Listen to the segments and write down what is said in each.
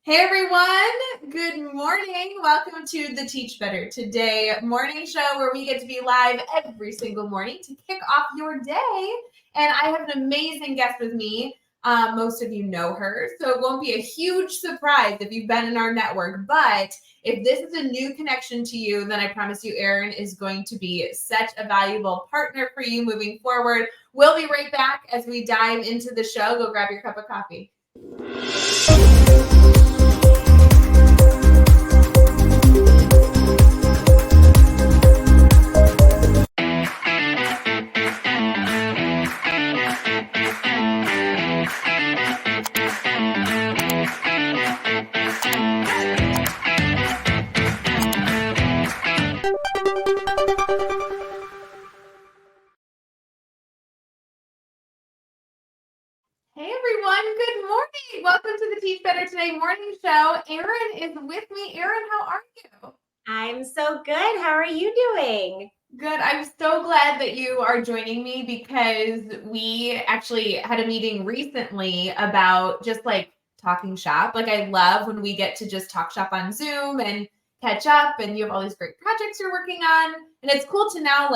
Hey everyone, good morning. Welcome to the Teach Better Today morning show where we get to be live every single morning to kick off your day. And I have an amazing guest with me. Most of you know her, so it won't be a huge surprise if you've been in our network. But if this is a new connection to you, then I promise you Erin is going to be such a valuable partner for you moving forward. We'll be right back as we dive into the show. Go grab your cup of coffee. Hey everyone, good morning. Welcome to the Teach Better Today morning show. Erin is with me. Erin, how are you? I'm so good. How are you doing? Good. I'm so glad that you are joining me because we actually had a meeting recently about just like talking shop. Like I love when we get to just talk shop on Zoom and catch up and you have all these great projects you're working on. And it's cool to now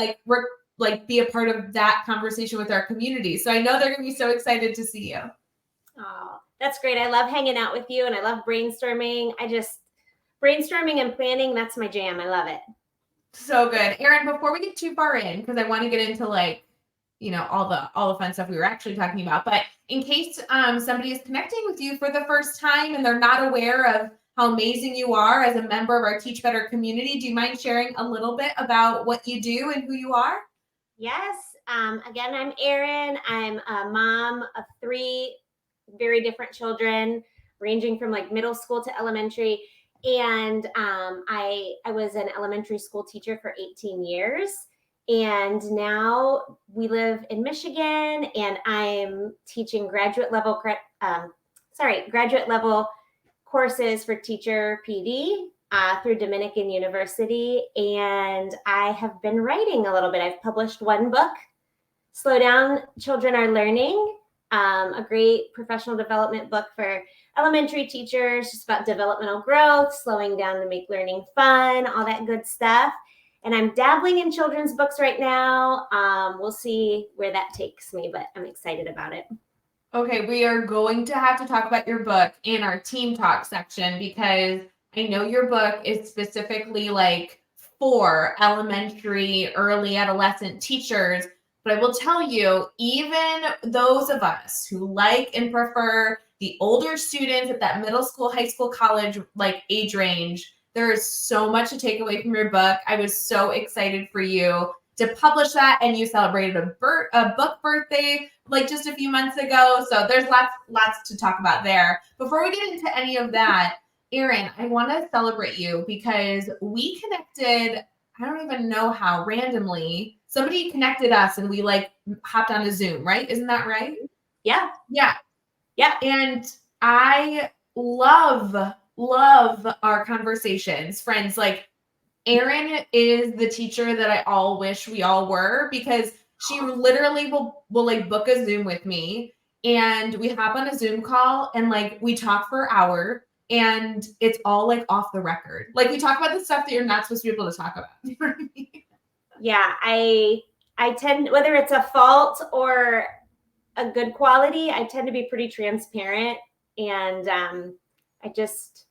be a part of that conversation with our community. So I know they're going to be so excited to see you. Oh, that's great. I love hanging out with you and I love brainstorming. Brainstorming and planning, that's my jam. I love it. So good. Erin, before we get too far in, because I want to get into all the fun stuff we were actually talking about, but in case somebody is connecting with you for the first time and they're not aware of how amazing you are as a member of our Teach Better community, do you mind sharing a little bit about what you do and who you are? Yes. Again, I'm Erin. I'm a mom of 3 very different children, ranging from like middle school to elementary. And I was an elementary school teacher for 18 years. And now we live in Michigan, and I'm teaching graduate level courses for teacher PD through Dominican University. And I have been writing a little bit. I've published 1 book, Slow Down, Children Are Learning, a great professional development book for elementary teachers, just about developmental growth, slowing down to make learning fun, all that good stuff. And I'm dabbling in children's books right now. We'll see where that takes me, but I'm excited about it. Okay, we are going to have to talk about your book in our team talk section because I know your book is specifically like for elementary, early adolescent teachers. But I will tell you, even those of us who like and prefer the older students at that middle school, high school, college, like age range, there is so much to take away from your book. I was so excited for you to publish that, and you celebrated a book birthday like just a few months ago. So there's lots to talk about there. Before we get into any of that, Erin, I want to celebrate you because we connected, I don't even know how, randomly. Somebody connected us and we like hopped on a Zoom, right? Isn't that right? Yeah. Yeah. Yeah. And I love our conversations. Friends, like Erin is the teacher that I all wish we all were because she literally will like book a Zoom with me and we hop on a Zoom call and like we talk for an hour and it's all like off the record. Like we talk about the stuff that you're not supposed to be able to talk about. You know what I mean? Yeah, I tend, whether it's a fault or a good quality, I tend to be pretty transparent, and I just,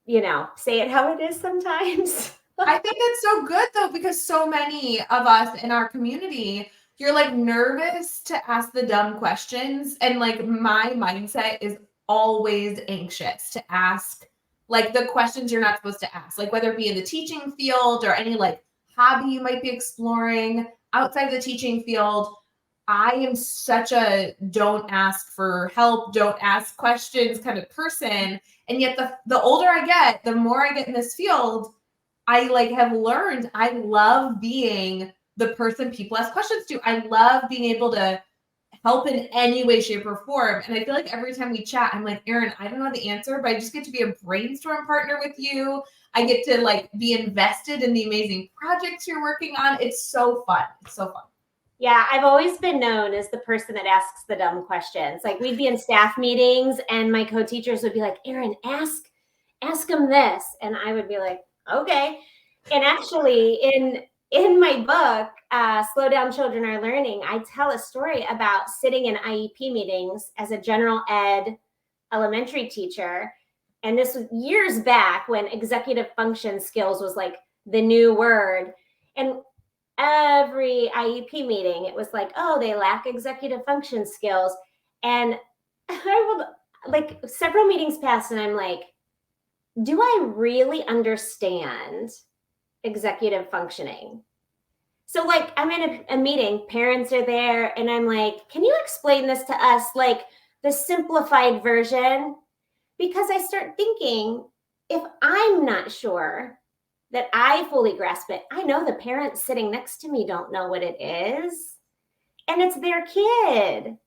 say it how it is sometimes. I think that's so good though, because so many of us in our community, you're like nervous to ask the dumb questions. And like my mindset is always anxious to ask like the questions you're not supposed to ask, like whether it be in the teaching field or any like hobby you might be exploring outside the teaching field. I am such a don't ask for help, don't ask questions kind of person. And yet the older I get, the more I get in this field, I like have learned I love being the person people ask questions to. I love being able to help in any way, shape, or form. And I feel like every time we chat, I'm like, Erin, I don't know the answer, but I just get to be a brainstorm partner with you. I get to like be invested in the amazing projects you're working on. It's so fun. It's so fun. Yeah, I've always been known as the person that asks the dumb questions. Like we'd be in staff meetings and my co-teachers would be like, Erin, ask them this. And I would be like, okay. And actually in my book, Slow Down Children Are Learning, I tell a story about sitting in IEP meetings as a general ed elementary teacher. And this was years back when executive function skills was like the new word. And every IEP meeting, it was like, oh, they lack executive function skills. And I would like several meetings passed, and I'm like, do I really understand executive functioning? So, like, I'm in a meeting, parents are there, and I'm like, can you explain this to us, like the simplified version? Because I start thinking, if I'm not sure that I fully grasp it, I know the parents sitting next to me don't know what it is. And it's their kid.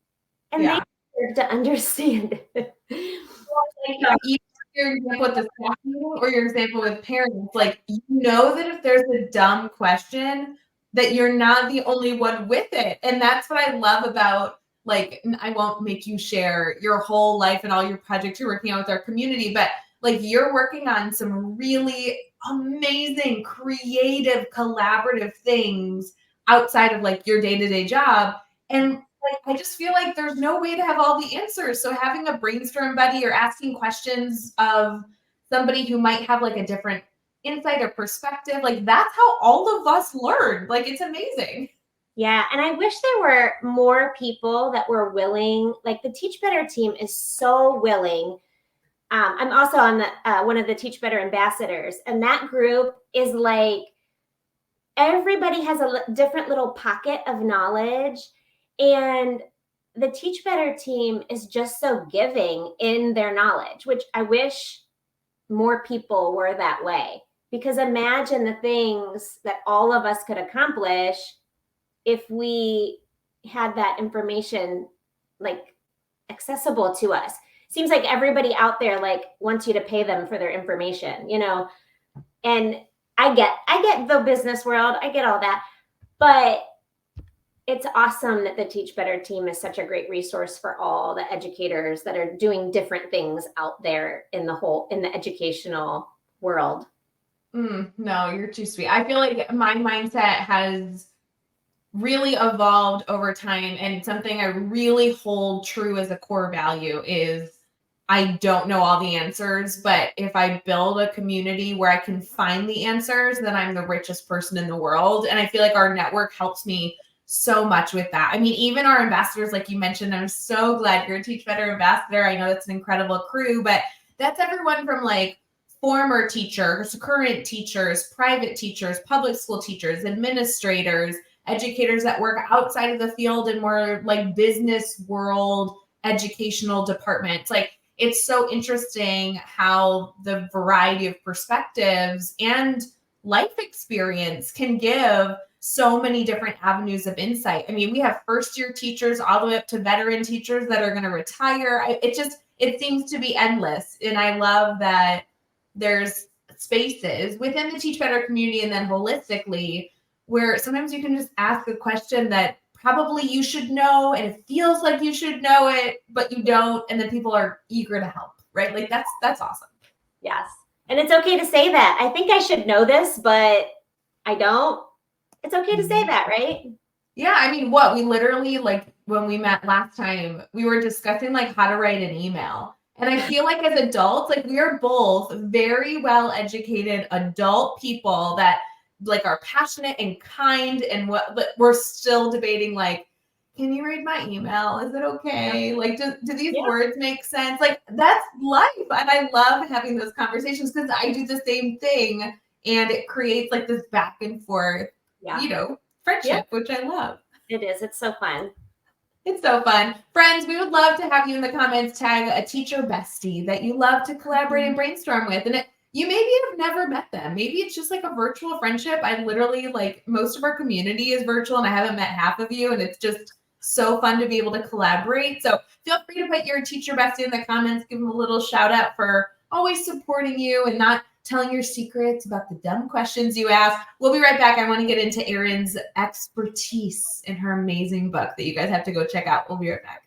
And they deserve to understand it. Like, either your example with the staff meeting or your example with parents, like, you know that if there's a dumb question, that you're not the only one with it. And that's what I love about, like, I won't make you share your whole life and all your projects you're working on with our community, but like you're working on some really amazing, creative, collaborative things outside of like your day-to-day job. And like, I just feel like there's no way to have all the answers. So having a brainstorm buddy or asking questions of somebody who might have like a different insight or perspective, like that's how all of us learn. Like it's amazing. Yeah. And I wish there were more people that were willing, like the Teach Better team is so willing. I'm also on the one of the Teach Better ambassadors, and that group is like everybody has a different little pocket of knowledge, and the Teach Better team is just so giving in their knowledge, which I wish more people were that way. Because imagine the things that all of us could accomplish if we had that information like accessible to us. Seems like everybody out there like wants you to pay them for their information, you know. And I get the business world, I get all that, but it's awesome that the Teach Better team is such a great resource for all the educators that are doing different things out there in the educational world. No, you're too sweet. I feel like my mindset has really evolved over time, and something I really hold true as a core value is I don't know all the answers, but if I build a community where I can find the answers, then I'm the richest person in the world. And I feel like our network helps me so much with that. I mean, even our ambassadors, like you mentioned, I'm so glad you're a Teach Better ambassador. I know that's an incredible crew, but that's everyone from like former teachers, current teachers, private teachers, public school teachers, administrators, educators that work outside of the field and more like business world educational departments. Like it's so interesting how the variety of perspectives and life experience can give so many different avenues of insight. I mean, we have first year teachers all the way up to veteran teachers that are going to retire. It seems to be endless. And I love that there's spaces within the Teach Better community and then holistically where sometimes you can just ask a question that probably you should know and it feels like you should know it, but you don't. And then people are eager to help, right? Like that's awesome. Yes. And it's okay to say that. I think I should know this, but I don't. It's okay to say that, right? Yeah. I mean, we literally, like when we met last time, we were discussing like how to write an email. And I feel like as adults, like we are both very well educated adult people that like are passionate and kind, and what, but we're still debating like, can you read my email? Is it okay? Like, do these words make sense? Like that's life. And I love having those conversations because I do the same thing, and it creates like this back and forth, friendship, which I love. It is. It's so fun. It's so fun. Friends, we would love to have you in the comments tag a teacher bestie that you love to collaborate and brainstorm with. And you maybe have never met them. Maybe it's just like a virtual friendship. I literally, like, most of our community is virtual and I haven't met half of you. And it's just so fun to be able to collaborate. So feel free to put your teacher bestie in the comments. Give them a little shout out for always supporting you and not telling your secrets about the dumb questions you ask. We'll be right back. I want to get into Erin's expertise in her amazing book that you guys have to go check out. We'll be right back.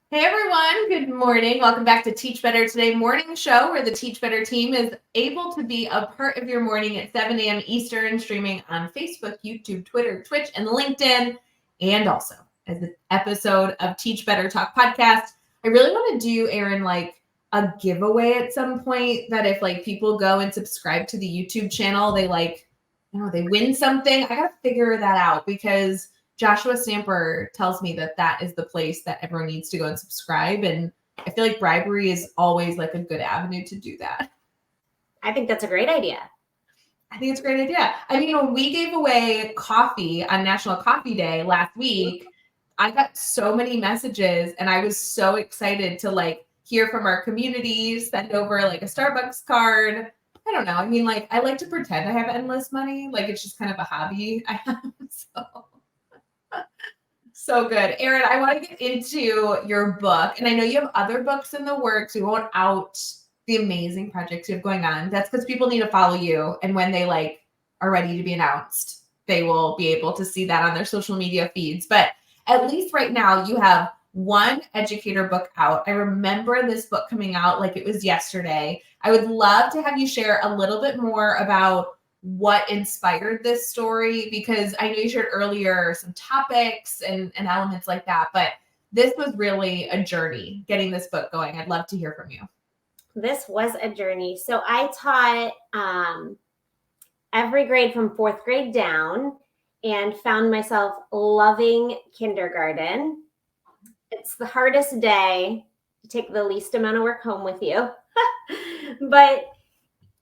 Hey everyone, good morning. Welcome back to Teach Better Today morning show, where the Teach Better team is able to be a part of your morning at 7 a.m. Eastern, streaming on Facebook, YouTube, Twitter, Twitch, and LinkedIn, and also as an episode of Teach Better Talk podcast. I really want to do, Erin, like a giveaway at some point that if like people go and subscribe to the YouTube channel, they they win something. I got to figure that out because Joshua Stamper tells me that that is the place that everyone needs to go and subscribe. And I feel like bribery is always like a good avenue to do that. I think that's a great idea. I think it's a great idea. I mean, when we gave away coffee on National Coffee Day last week, I got so many messages and I was so excited to like hear from our community, send over like a Starbucks card. I don't know. I mean, like I like to pretend I have endless money. Like it's just kind of a hobby I have. So good. Erin, I want to get into your book. And I know you have other books in the works. We won't out the amazing projects you have going on. That's because people need to follow you. And when they like are ready to be announced, they will be able to see that on their social media feeds. But at least right now you have one Educator book out. I remember this book coming out like it was yesterday. I would love to have you share a little bit more about what inspired this story, because I know you shared earlier some topics and elements like that, but this was really a journey getting this book going. I'd love to hear from you. This was a journey. So I taught every grade from 4th grade down and found myself loving kindergarten. It's the hardest day to take the least amount of work home with you, but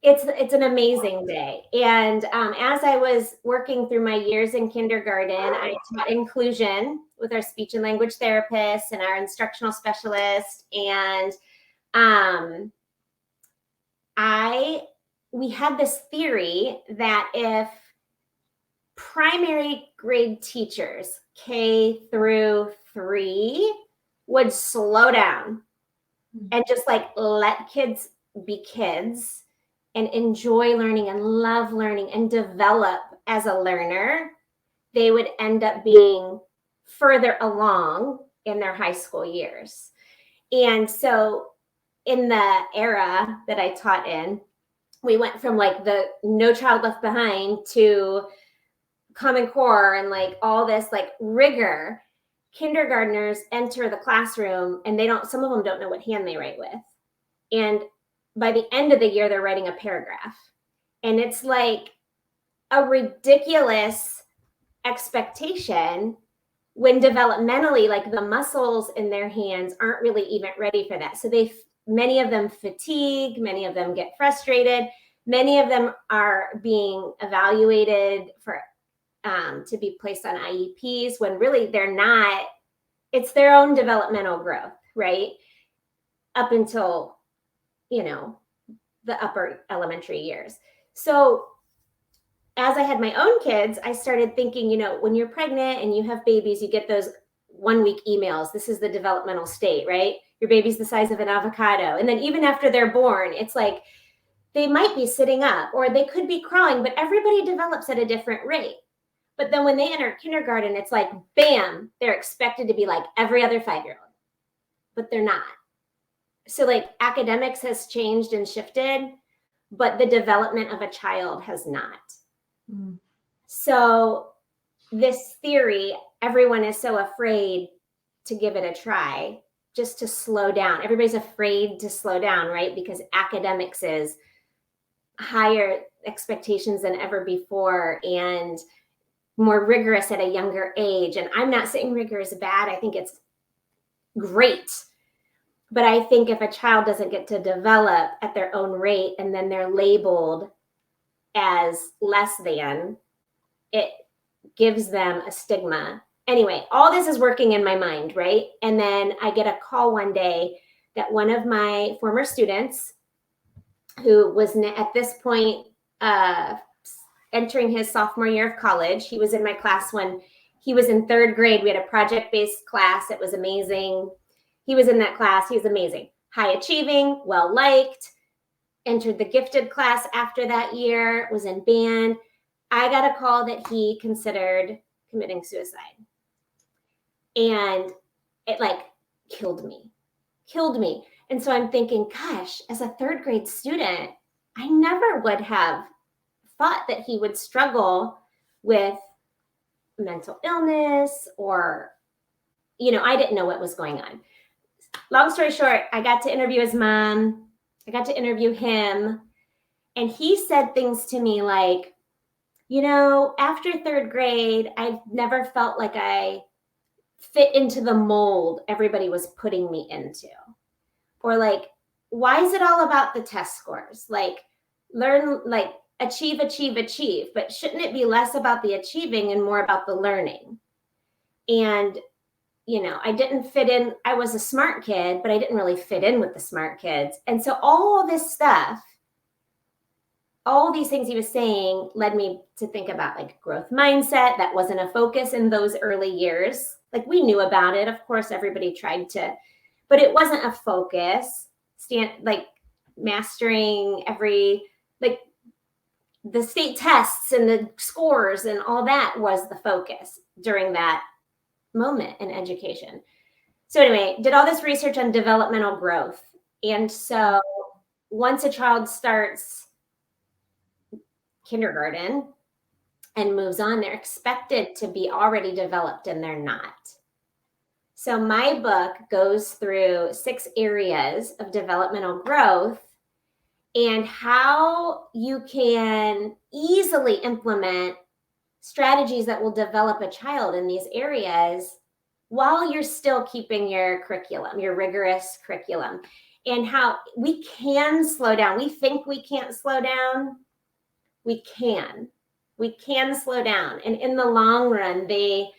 it's an amazing day. And as I was working through my years in kindergarten, I taught inclusion with our speech and language therapists and our instructional specialist. And we had this theory that if primary grade teachers, K through 3, would slow down and just like let kids be kids and enjoy learning and love learning and develop as a learner, they would end up being further along in their high school years. And so in the era that I taught in, we went from like the No Child Left Behind to Common Core and like all this like rigor. Kindergartners enter the classroom and some of them don't know what hand they write with. And by the end of the year, they're writing a paragraph. And it's like a ridiculous expectation when developmentally, like the muscles in their hands aren't really even ready for that. So many of them fatigue, many of them get frustrated, many of them are being evaluated for to be placed on IEPs when really they're not. It's their own developmental growth, right? Up until the upper elementary years. So as I had my own kids, I started thinking, when you're pregnant and you have babies, you get those 1-week emails. This is the developmental state, right? Your baby's the size of an avocado. And then even after they're born, it's like they might be sitting up or they could be crawling, but everybody develops at a different rate. But then when they enter kindergarten, it's like, bam, they're expected to be like every other 5-year-old, but they're not. So like academics has changed and shifted, but the development of a child has not. Mm. So this theory, everyone is so afraid to give it a try, just to slow down. Everybody's afraid to slow down, right? Because academics is higher expectations than ever before. And more rigorous at a younger age. And I'm not saying rigor is bad. I think it's great. But I think if a child doesn't get to develop at their own rate and then they're labeled as less than, it gives them a stigma. Anyway, all this is working in my mind, right? And then I get a call one day that one of my former students, who was at this point entering his sophomore year of college, he was in my class when he was in third grade. We had a project-based class. It was amazing. He was in that class. He was amazing. High achieving, well-liked, entered the gifted class after that year, was in band. I got a call that he considered committing suicide. And it like killed me. And so I'm thinking, gosh, as a third grade student, I never would have thought that he would struggle with mental illness or, I didn't know what was going on. Long story short, I got to interview his mom. I got to interview him. And he said things to me like, after third grade, I never felt like I fit into the mold everybody was putting me into. Or like, why is it all about the test scores? Like, learn, like, achieve. But shouldn't it be less about the achieving and more about the learning? And, I didn't fit in. I was a smart kid, but I didn't really fit in with the smart kids. And so all this stuff, all these things he was saying led me to think about like growth mindset. That wasn't a focus in those early years. Like we knew about it. Of course, everybody tried to, but it wasn't a focus. Like mastering like the state tests and the scores and all that was the focus during that moment in education. So anyway, did all this research on developmental growth. And so once a child starts kindergarten and moves on, they're expected to be already developed and they're not. So my book goes through 6 areas of developmental growth and how you can easily implement strategies that will develop a child in these areas while you're still keeping your curriculum, your rigorous curriculum, and how we can slow down. We think we can't slow down. We can slow down. And in the long run, they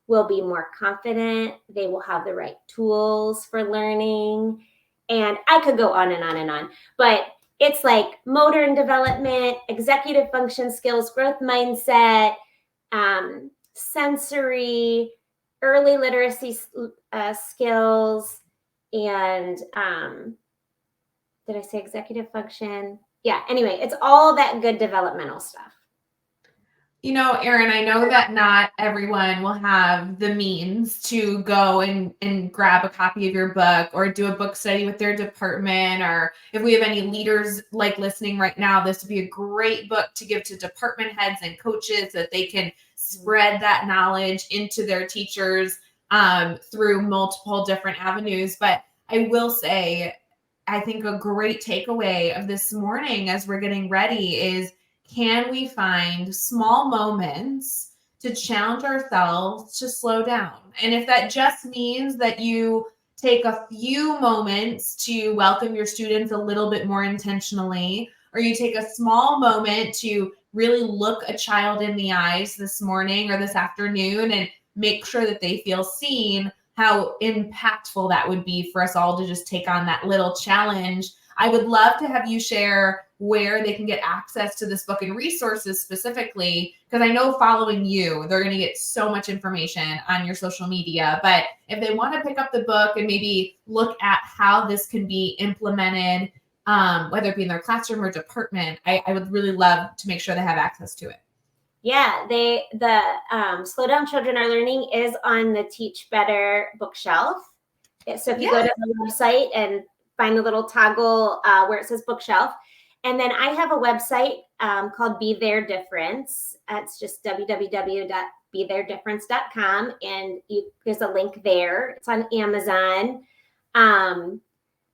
will be more confident. They will have the right tools for learning. And I could go on and on and on, but it's like motor and development, executive function skills, growth mindset, sensory, early literacy skills, and did I say executive function? Yeah, anyway, it's all that good developmental stuff. Erin, I know that not everyone will have the means to go and grab a copy of your book or do a book study with their department, or if we have any leaders like listening right now, this would be a great book to give to department heads and coaches so that they can spread that knowledge into their teachers through multiple different avenues. But I will say, I think a great takeaway of this morning as we're getting ready is, can we find small moments to challenge ourselves to slow down? And if that just means that you take a few moments to welcome your students a little bit more intentionally, or you take a small moment to really look a child in the eyes this morning or this afternoon and make sure that they feel seen, how impactful that would be for us all to just take on that little challenge. I would love to have you share where they can get access to this book and resources specifically, because I know following you, they're going to get so much information on your social media. But if they want to pick up the book and maybe look at how this can be implemented, whether it be in their classroom or department, I would really love to make sure they have access to it. Yeah, the Slow Down Children Are Learning is on the Teach Better bookshelf. So if you go to the website and find the little toggle where it says bookshelf. And then I have a website called Be Their Difference. It's just www.BeTheirDifference.com. And there's a link there. It's on Amazon.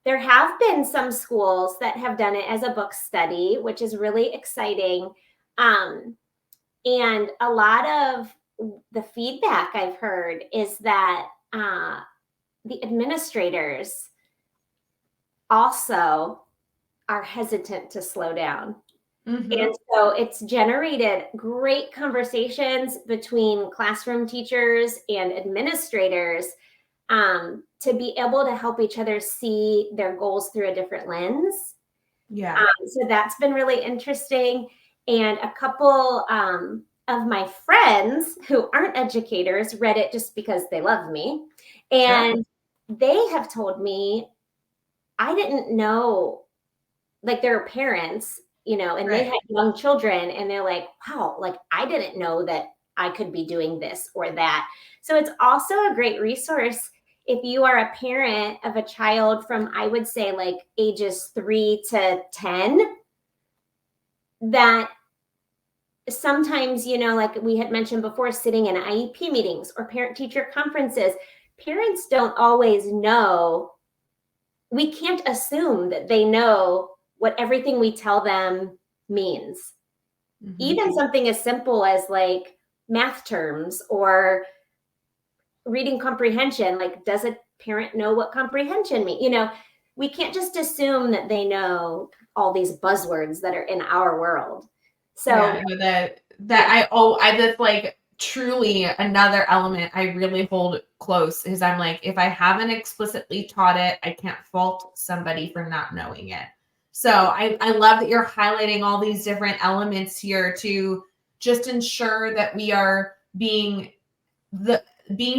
There have been some schools that have done it as a book study, which is really exciting. And a lot of the feedback I've heard is that the administrators also are hesitant to slow down. Mm-hmm. And so it's generated great conversations between classroom teachers and administrators to be able to help each other see their goals through a different lens. Yeah. So that's been really interesting. And a couple of my friends who aren't educators read it just because they love me. And they have told me, I didn't know, like their parents, and they had young children, and they're like, wow, like I didn't know that I could be doing this or that. So it's also a great resource if you are a parent of a child from, I would say, like ages 3 to 10, that sometimes, like we had mentioned before, sitting in IEP meetings or parent-teacher conferences, parents don't always know. We can't assume that they know what everything we tell them means. Mm-hmm. Even something as simple as like math terms or reading comprehension, like does a parent know what comprehension means? We can't just assume that they know all these buzzwords that are in our world. So that's like truly another element I really hold close is I'm like, if I haven't explicitly taught it, I can't fault somebody for not knowing it. So I love that you're highlighting all these different elements here to just ensure that we are being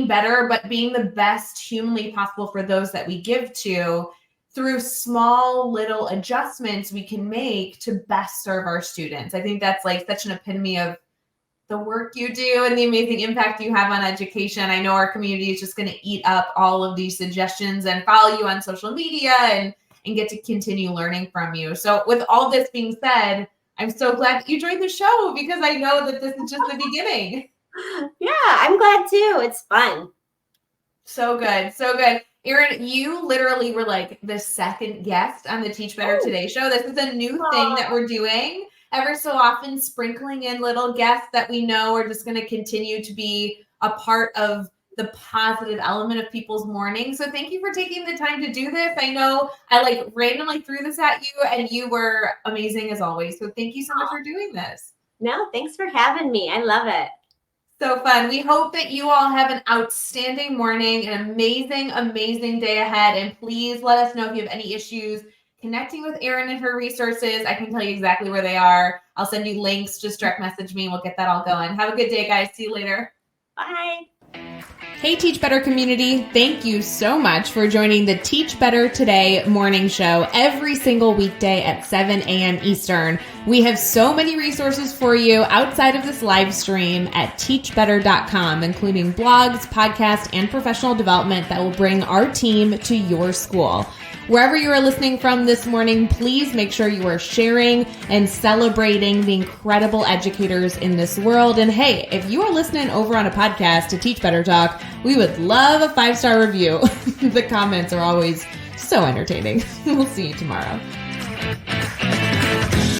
better, but being the best humanly possible for those that we give to through small little adjustments we can make to best serve our students. I think that's like such an epitome of the work you do and the amazing impact you have on education. I know our community is just going to eat up all of these suggestions and follow you on social media and get to continue learning from you. So with all this being said, I'm so glad that you joined the show because I know that this is just the beginning. Yeah, I'm glad too. It's fun. So good. So good. Erin, you literally were like the second guest on the Teach Better Today show. This is a new thing that we're doing. Ever so often sprinkling in little guests that we know are just going to continue to be a part of the positive element of people's morning. So thank you for taking the time to do this. I know I like randomly threw this at you and you were amazing as always. So thank you so much for doing this. No, thanks for having me. I love it. So fun. We hope that you all have an outstanding morning, an amazing, amazing day ahead. And please let us know if you have any issues connecting with Erin and her resources. I can tell you exactly where they are. I'll send you links. Just direct message me and we'll get that all going. Have a good day, guys. See you later. Bye. Hey, Teach Better community. Thank you so much for joining the Teach Better Today morning show every single weekday at 7 a.m. Eastern. We have so many resources for you outside of this live stream at teachbetter.com, including blogs, podcasts, and professional development that will bring our team to your school. Wherever you are listening from this morning, please make sure you are sharing and celebrating the incredible educators in this world. And hey, if you are listening over on a podcast to Teach Better Talk, we would love a 5-star review. The comments are always so entertaining. We'll see you tomorrow.